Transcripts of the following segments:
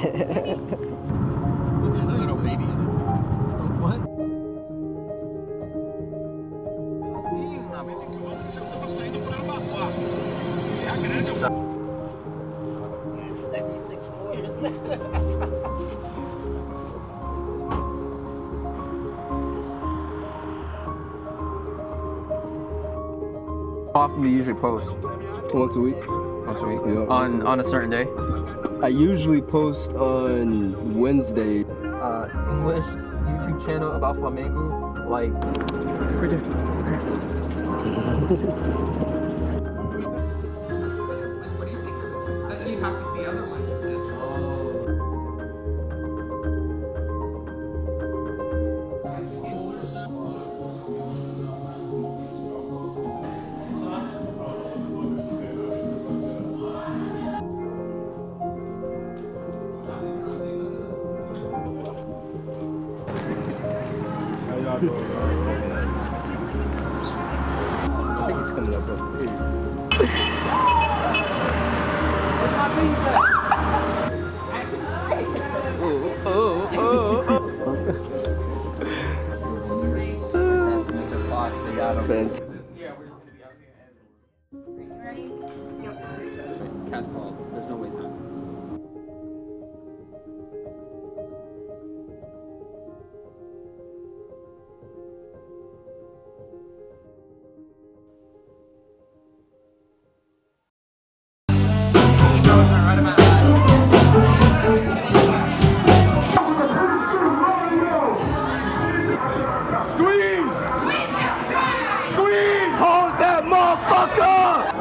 There's a little baby in it. What? So 76 tours. How often do you usually post? Once a week. Once a week? Yeah. On a certain day? I usually post on Wednesday. English YouTube channel about flamenco, like right there. What do you think of it? You have to see other ones too. I think it's coming up over here. That's Mr. Fox, they got him. Yeah, we're just gonna be out here and. Are you ready? Yep. Cast call. There's no wait time. Hold that motherfucker!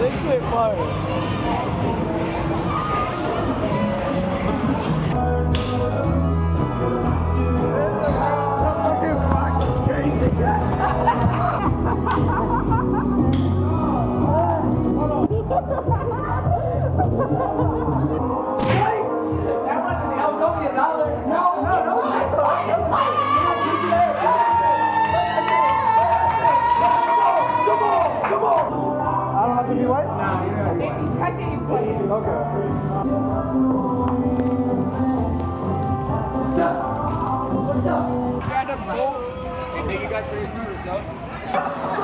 This shit fire. I don't have to be white? If you touch it, you play it. Okay. What's up? Got a boat. You think you got 3 suitors, yo?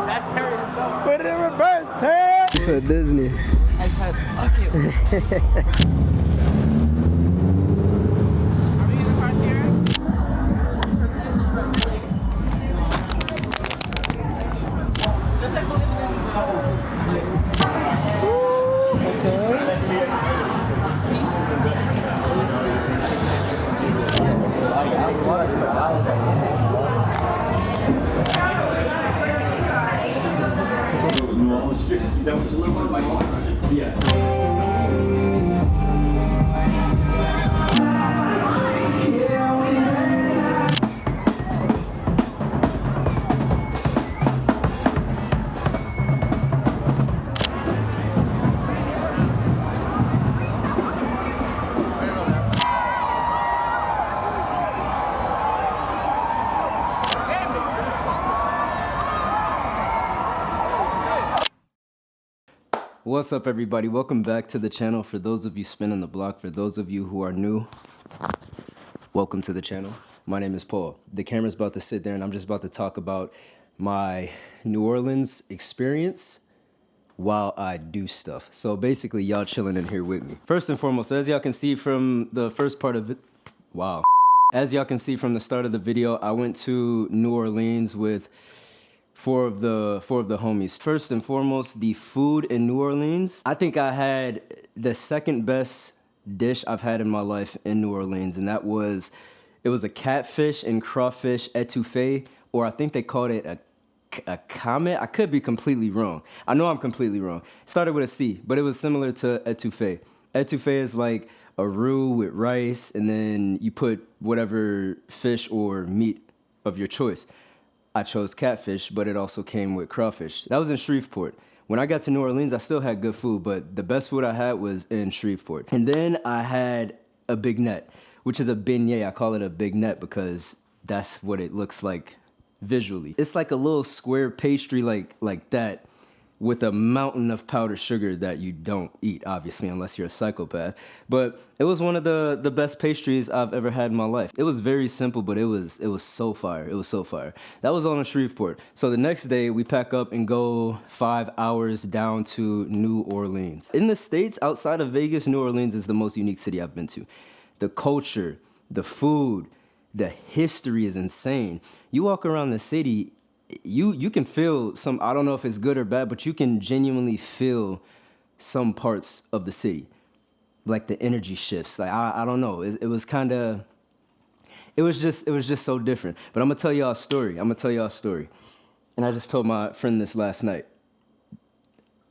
That's Terry himself. Put it in reverse, Ted! It's a Disney. Fuck you. Are we in the car here? Just like believe What's up, everybody? Welcome back to the channel. For those of you spinning the block, for those of you who are new, welcome to the channel. My name is Paul. The camera's about to sit there and I'm just about to talk about my New Orleans experience while I do stuff. So basically, y'all chilling in here with me. First and foremost, as y'all can see from the first part of it, wow. As y'all can see from the start of the video, I went to New Orleans with four of the homies. First and foremost, the food in New Orleans. I think I had the second best dish I've had in my life in New Orleans, and it was a catfish and crawfish etouffee, or I think they called it a comet. I could be completely wrong. I know I'm completely wrong. It started with a C, but it was similar to etouffee. Etouffee is like a roux with rice, and then you put whatever fish or meat of your choice. I chose catfish, but it also came with crawfish. That was in Shreveport. When I got to New Orleans, I still had good food, but the best food I had was in Shreveport. And then I had a big net, which is a beignet. I call it a big net because that's what it looks like visually. It's like a little square pastry like that with a mountain of powdered sugar that you don't eat, obviously, unless you're a psychopath. But it was one of the best pastries I've ever had in my life. It was very simple, but it was so fire. It was so fire. That was all in Shreveport. So the next day, we pack up and go 5 hours down to New Orleans. In the States, outside of Vegas, New Orleans is the most unique city I've been to. The culture, the food, the history is insane. You walk around the city, you can feel some, I don't know if it's good or bad, but you can genuinely feel some parts of the city. Like the energy shifts. Like, I don't know. It was just so different. But I'm gonna tell y'all a story. And I just told my friend this last night.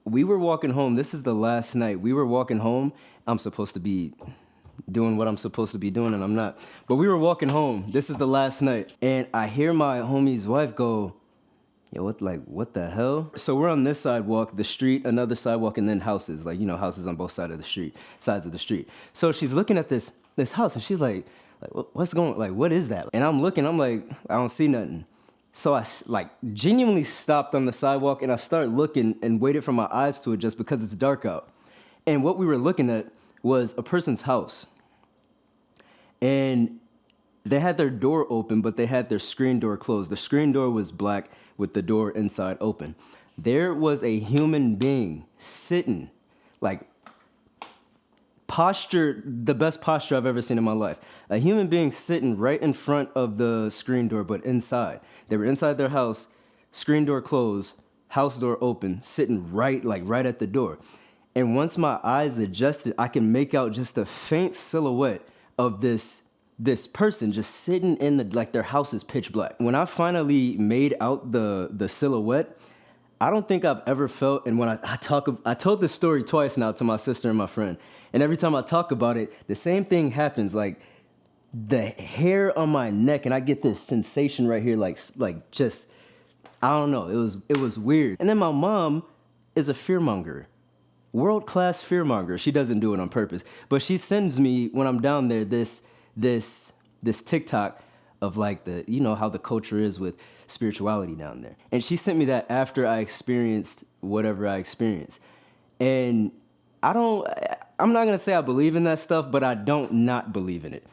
We were walking home. This is the last night. We were walking home. I'm supposed to be doing what I'm supposed to be doing, and I'm not. But we were walking home. This is the last night. And I hear my homie's wife go, yo, what the hell? So we're on this sidewalk, the street, another sidewalk, and then houses. Like, houses on both sides of the street. So she's looking at this house, and she's like, what's going on? Like, what is that? And I'm looking, I'm like, I don't see nothing. So I, genuinely stopped on the sidewalk, and I started looking and waited for my eyes to adjust because it's dark out. And what we were looking at was a person's house. And they had their door open, but they had their screen door closed. The screen door was black with the door inside open. There was a human being sitting, the best posture I've ever seen in my life. A human being sitting right in front of the screen door, but inside. They were inside their house, screen door closed, house door open, sitting right at the door. And once my eyes adjusted, I can make out just a faint silhouette of this person just sitting in their house is pitch black. When I finally made out the silhouette, I don't think I've ever felt, and when I told this story twice now to my sister and my friend, and every time I talk about it, the same thing happens, like the hair on my neck, and I get this sensation right here, just, I don't know, it was weird. And then my mom is a fearmonger. World-class fearmonger. She doesn't do it on purpose, but she sends me, when I'm down there, this TikTok of how the culture is with spirituality down there. And she sent me that after I experienced whatever I experienced. And I'm not gonna say I believe in that stuff, but I don't not believe in it.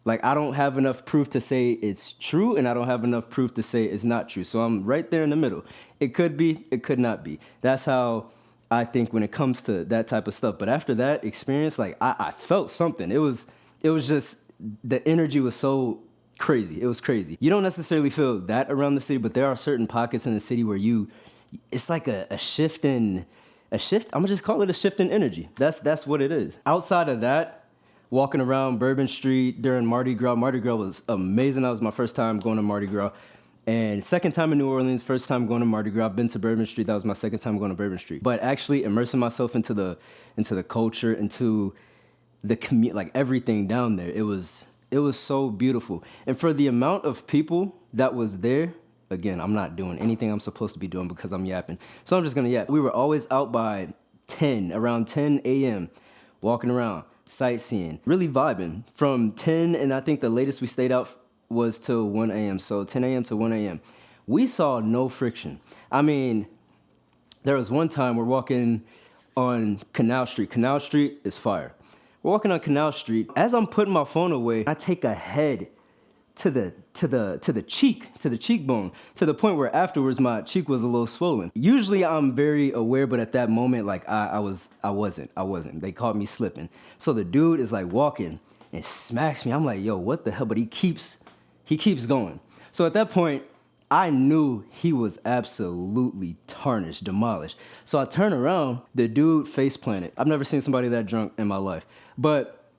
I don't have enough proof to say it's true, and I don't have enough proof to say it's not true. So I'm right there in the middle. It could be, it could not be. That's how I think when it comes to that type of stuff. But after that experience, I felt something. It was just, the energy was so crazy. It was crazy. You don't necessarily feel that around the city, but there are certain pockets in the city where it's like a shift. I'm gonna just call it a shift in energy. That's what it is. Outside of that, walking around Bourbon Street during Mardi Gras was amazing. That was my first time going to Mardi Gras. And second time in New Orleans, first time going to Mardi Gras. I've been to Bourbon Street. That was my second time going to Bourbon Street. But actually immersing myself into the culture, into the everything down there, it was so beautiful. And for the amount of people that was there, again, I'm not doing anything I'm supposed to be doing because I'm yapping. So I'm just gonna yap. We were always out by around 10 a.m., walking around, sightseeing, really vibing. From 10, and I think the latest we stayed out was till 1 a.m. So 10 a.m. to 1 a.m. We saw no friction. I mean, there was one time we're walking on Canal Street. Canal Street is fire. We're walking on Canal Street. As I'm putting my phone away, I take a head to the cheekbone, to the point where afterwards my cheek was a little swollen. Usually I'm very aware, but at that moment, I wasn't. They caught me slipping. So the dude is walking and smacks me. I'm like, yo, what the hell? But he keeps going. So at that point, I knew he was absolutely tarnished, demolished. So I turn around, the dude face planted. I've never seen somebody that drunk in my life. But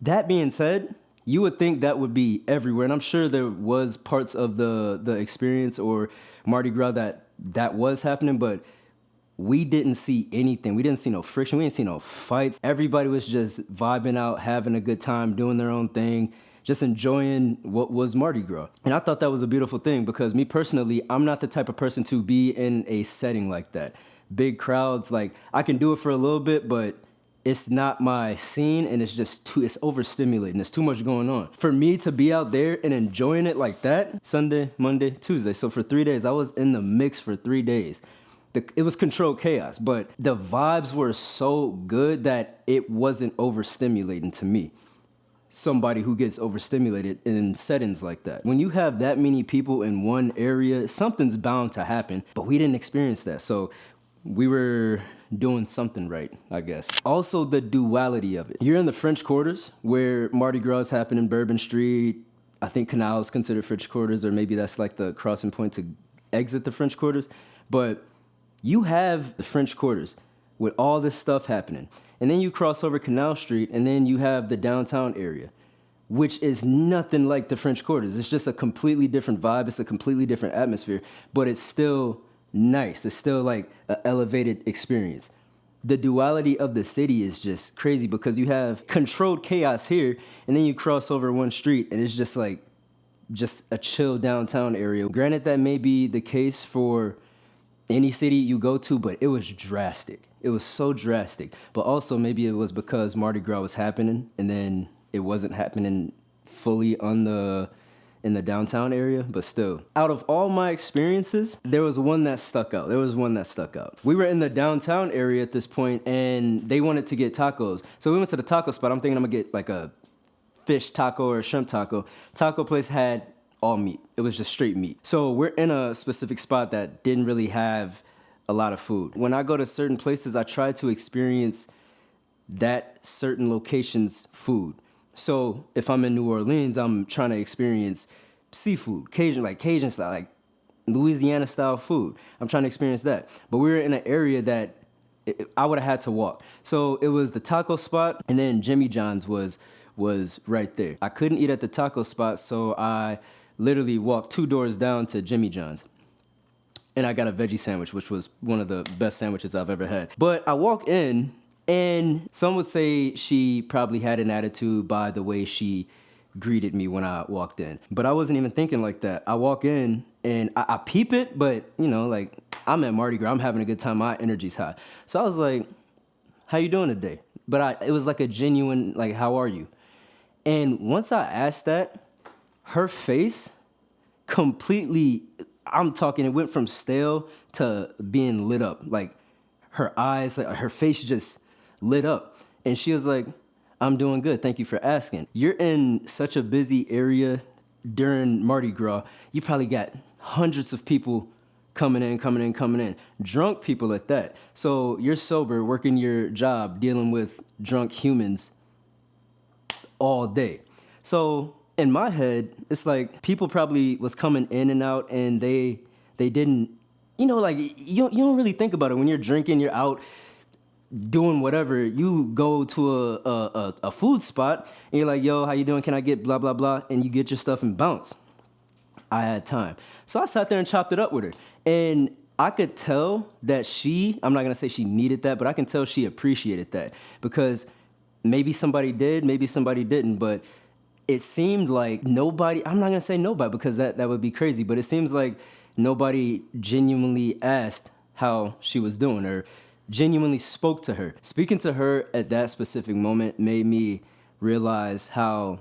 that being said, you would think that would be everywhere. And I'm sure there was parts of the experience or Mardi Gras that was happening, but we didn't see anything. We didn't see no friction. We didn't see no fights. Everybody was just vibing out, having a good time, doing their own thing, just enjoying what was Mardi Gras. And I thought that was a beautiful thing because me personally, I'm not the type of person to be in a setting like that. Big crowds, I can do it for a little bit, but it's not my scene, and it's overstimulating. There's too much going on. For me to be out there and enjoying it like that, Sunday, Monday, Tuesday. So for 3 days, I was in the mix for 3 days. It was controlled chaos, but the vibes were so good that it wasn't overstimulating to me. Somebody who gets overstimulated in settings like that. When you have that many people in one area, something's bound to happen, but we didn't experience that. So we were doing something right, I guess. Also, the duality of it. You're in the French Quarters, where Mardi Gras happened in Bourbon Street. I think Canal is considered French Quarters, or maybe that's like the crossing point to exit the French Quarters. But you have the French Quarters with all this stuff happening. And then you cross over Canal Street, and then you have the downtown area, which is nothing like the French Quarters. It's just a completely different vibe. It's a completely different atmosphere, but it's still nice. It's still like an elevated experience. The duality of the city is just crazy because you have controlled chaos here, and then you cross over one street, and it's just like just a chill downtown area. Granted, that may be the case for any city you go to, but it was drastic. It was so drastic. But also maybe it was because Mardi Gras was happening, and then it wasn't happening fully in the downtown area, but still. Out of all my experiences, there was one that stuck out. We were in the downtown area at this point, and they wanted to get tacos. So we went to the taco spot. I'm thinking I'm gonna get like a fish taco or a shrimp taco. Taco place had all meat. It was just straight meat. So we're in a specific spot that didn't really have a lot of food. When I go to certain places, I try to experience that certain location's food. So if I'm in New Orleans, I'm trying to experience seafood, Cajun style, like Louisiana style food. I'm trying to experience that. But we were in an area that I would have had to walk. So it was the taco spot, and then Jimmy John's was right there. I couldn't eat at the taco spot, so I literally walked 2 doors down to Jimmy John's. And I got a veggie sandwich, which was one of the best sandwiches I've ever had. But I walk in, and some would say she probably had an attitude by the way she greeted me when I walked in. But I wasn't even thinking like that. I walk in, and I peep it, but, you know, like, I'm at Mardi Gras. I'm having a good time. My energy's high. So I was like, how you doing today? But it was like a genuine, like, how are you? And once I asked that, her face completely, I'm talking, it went from stale to being lit up. Like, her eyes, like, her face just lit up. And she was like, I'm doing good. Thank you for asking. You're in such a busy area during Mardi Gras. You probably got hundreds of people coming in. Drunk people at that. So you're sober, working your job, dealing with drunk humans all day. So in my head, it's like people probably was coming in and out, and they didn't, you know, like you don't really think about it. When you're drinking, you're out doing whatever. You go to a food spot, and you're like, yo, how you doing? Can I get blah, blah, blah? And you get your stuff and bounce. I had time. So I sat there and chopped it up with her. And I could tell that I'm not going to say she needed that, but I can tell she appreciated that. Because maybe somebody did, maybe somebody didn't, but it seemed like nobody, I'm not going to say nobody because that would be crazy, but it seems like nobody genuinely asked how she was doing or genuinely spoke to her. Speaking to her at that specific moment made me realize how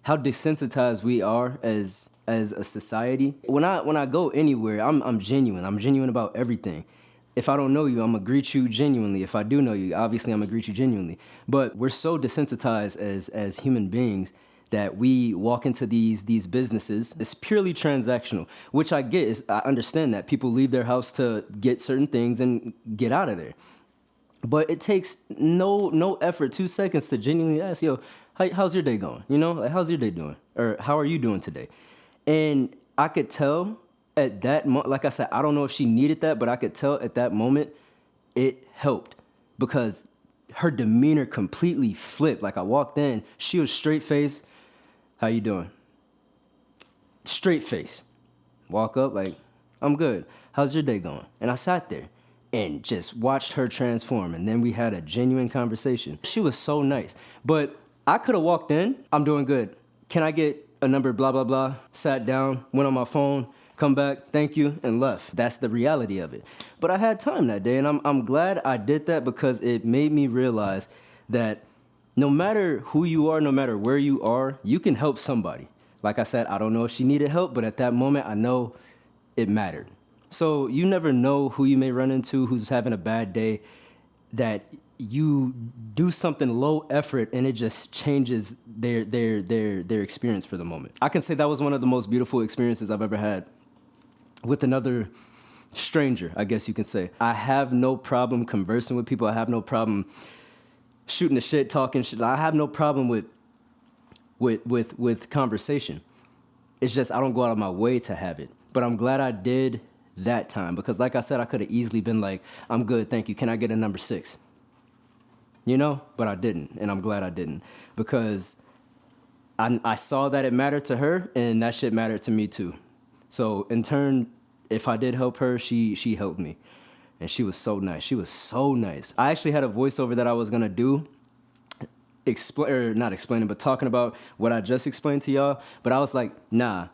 desensitized we are as a society. When I go anywhere, I'm genuine. I'm genuine about everything. If I don't know you, I'm gonna greet you genuinely. If I do know you, obviously I'm gonna greet you genuinely. But we're so desensitized as human beings that we walk into these businesses. It's purely transactional, which I get. I understand that people leave their house to get certain things and get out of there. But it takes no effort, 2 seconds to genuinely ask, yo, how's your day going? You know, like, how's your day doing? Or how are you doing today? And I could tell at that moment, like I said, I don't know if she needed that, but I could tell at that moment it helped because her demeanor completely flipped. Like I walked in, she was straight face. How you doing? Straight face. Walk up like, I'm good. How's your day going? And I sat there and just watched her transform. And then we had a genuine conversation. She was so nice. But I could have walked in, I'm doing good. Can I get a number, blah, blah, blah. Sat down, went on my phone, come back, thank you, and left. That's the reality of it. But I had time that day, and I'm glad I did that because it made me realize that no matter who you are, no matter where you are, you can help somebody. Like I said, I don't know if she needed help, but at that moment, I know it mattered. So you never know who you may run into who's having a bad day, that you do something low effort and it just changes their experience for the moment. I can say that was one of the most beautiful experiences I've ever had with another stranger, I guess you can say. I have no problem conversing with people. I have no problem shooting the shit, talking shit. I have no problem with conversation. It's just I don't go out of my way to have it. But I'm glad I did that time because like I said, I could have easily been like, I'm good, thank you. Can I get a number 6? You know, but I didn't, and I'm glad I didn't because I saw that it mattered to her and that shit mattered to me too. So in turn, if I did help her, she helped me. And she was so nice. She was so nice. I actually had a voiceover that I was gonna do, not explaining, but talking about what I just explained to y'all. But I was like, nah,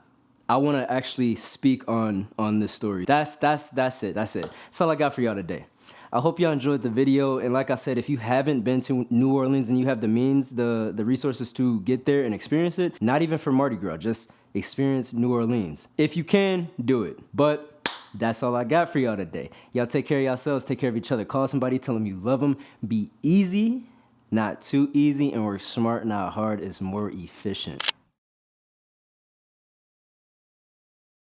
I wanna actually speak on this story. That's it. That's all I got for y'all today. I hope y'all enjoyed the video. And like I said, if you haven't been to New Orleans and you have the means, the resources to get there and experience it, not even for Mardi Gras, just experience New Orleans. If you can, do it. But that's all I got for y'all today. Y'all take care of yourselves, take care of each other. Call somebody, tell them you love them. Be easy, not too easy, and work smart, not hard. Is more efficient.